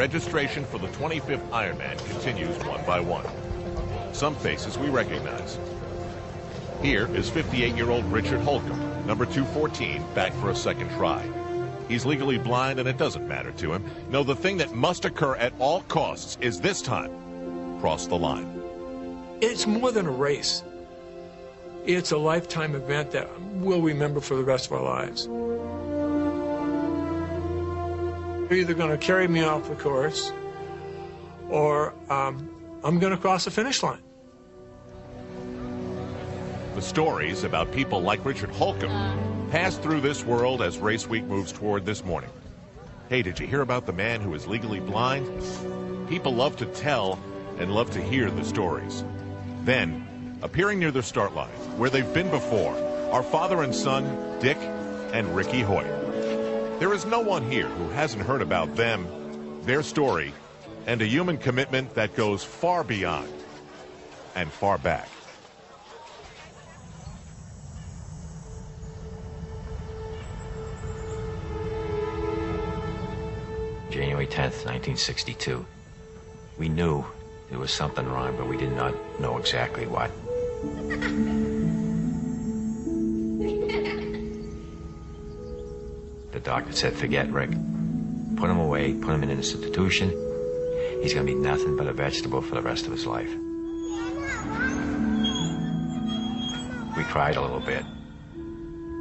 registration for the 25th Ironman continues one by one. Some faces we recognize. Here is 58-year-old Richard Holcomb, number 214, back for a second try. He's legally blind and it doesn't matter to him. No, the thing that must occur at all costs is this time, cross the line. It's more than a race. It's a lifetime event that we'll remember for the rest of our lives. They're either going to carry me off the course or I'm going to cross the finish line. The stories about people like Richard Holcomb pass through this world as race week moves toward this morning. Hey, did you hear about the man who is legally blind? People love to tell and love to hear the stories. Then, appearing near the start line, where they've been before, are father and son, Dick and Ricky Hoyt. There is no one here who hasn't heard about them, their story, and a human commitment that goes far beyond and far back. January 10th, 1962. We knew there was something wrong, but we did not know exactly what. The doctor said, forget Rick. Put him away, put him in an institution. He's going to be nothing but a vegetable for the rest of his life. We cried a little bit.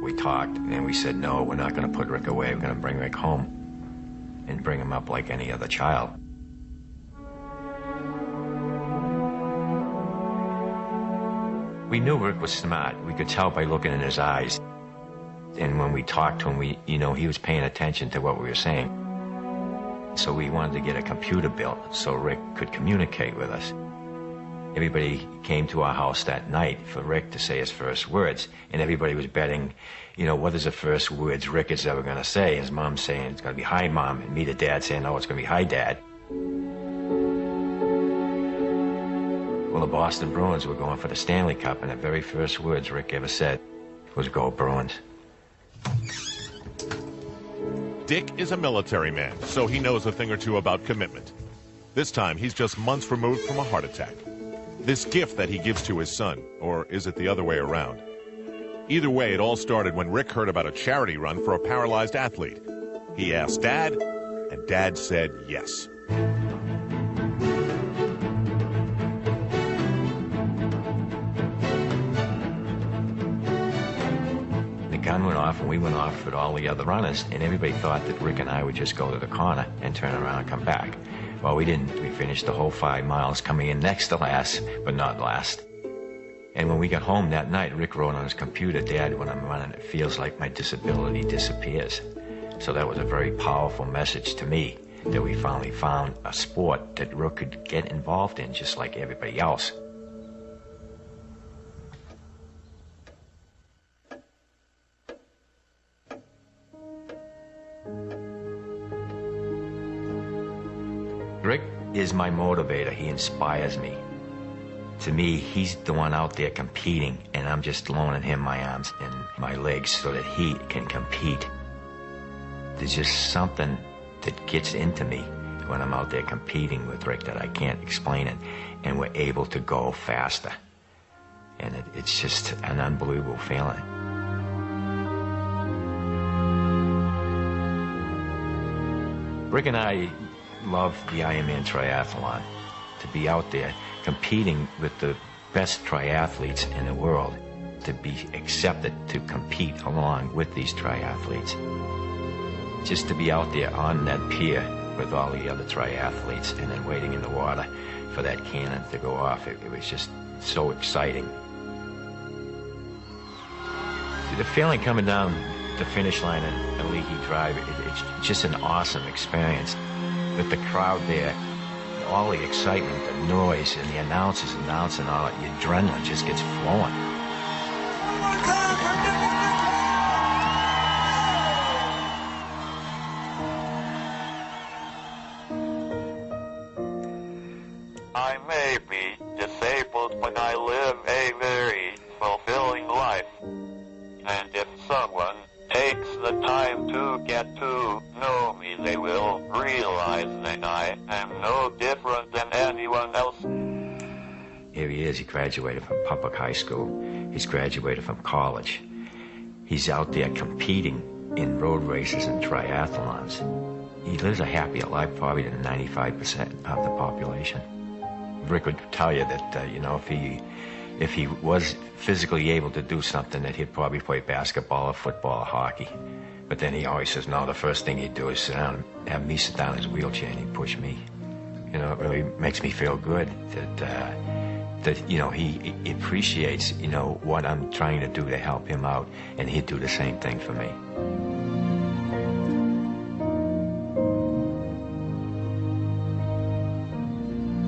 We talked, and we said, no, we're not going to put Rick away. We're going to bring Rick home and bring him up like any other child. We knew Rick was smart. We could tell by looking in his eyes. And when we talked to him, he was paying attention to what we were saying. So we wanted to get a computer built so Rick could communicate with us. Everybody came to our house that night for Rick to say his first words, and everybody was betting, what is the first words Rick is ever going to say? His mom saying, it's going to be, hi, Mom, and me, the dad, saying, no, it's going to be, hi, Dad. Well, the Boston Bruins were going for the Stanley Cup, and the very first words Rick ever said was, go Bruins. Dick is a military man, so he knows a thing or two about commitment. This time, he's just months removed from a heart attack. This gift that he gives to his son, or is it the other way around? Either way, it all started when Rick heard about a charity run for a paralyzed athlete. He asked Dad, and Dad said yes. The gun went off, and we went off with all the other runners, and everybody thought that Rick and I would just go to the corner and turn around and come back. Well, we didn't. We finished the whole 5 miles, coming in next to last, but not last. And when we got home that night, Rick wrote on his computer, Dad, when I'm running, it feels like my disability disappears. So that was a very powerful message to me, that we finally found a sport that Rick could get involved in just like everybody else. Rick is my motivator. He inspires me. To me, he's the one out there competing, and I'm just loaning him my arms and my legs so that he can compete. There's just something that gets into me when I'm out there competing with Rick that I can't explain it, and we're able to go faster. And it's just an unbelievable feeling. Rick and I love the Ironman triathlon, to be out there competing with the best triathletes in the world, to be accepted to compete along with these triathletes. Just to be out there on that pier with all the other triathletes and then waiting in the water for that cannon to go off, it was just so exciting. See, the feeling coming down the finish line at Leahy Drive, it's just an awesome experience. With the crowd there, all the excitement, the noise, and the announcers announcing, all that, your adrenaline just gets flowing. I may be disabled, but I live a very fulfilling life. And if someone takes the time time to get to know me, they will realize that I am no different than anyone else. Here he is. He graduated from public high school. He's graduated from college. He's out there competing in road races and triathlons. He lives a happier life probably than 95% of the population. Rick would tell you that, you know, if he was physically able to do something, that he'd probably play basketball or football or hockey. But then he always says, no, the first thing he'd do is sit down, have me sit down in his wheelchair and he'd push me. You know, it really makes me feel good that you know, he appreciates, you know, what I'm trying to do to help him out, and he'd do the same thing for me.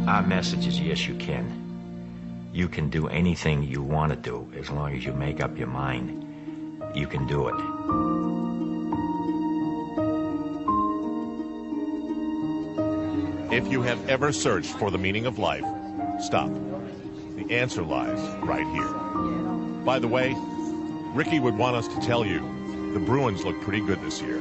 Our message is, yes, you can. You can do anything you want to do as long as you make up your mind. You can do it. If you have ever searched for the meaning of life, stop. The answer lies right here. By the way, Ricky would want us to tell you the Bruins look pretty good this year.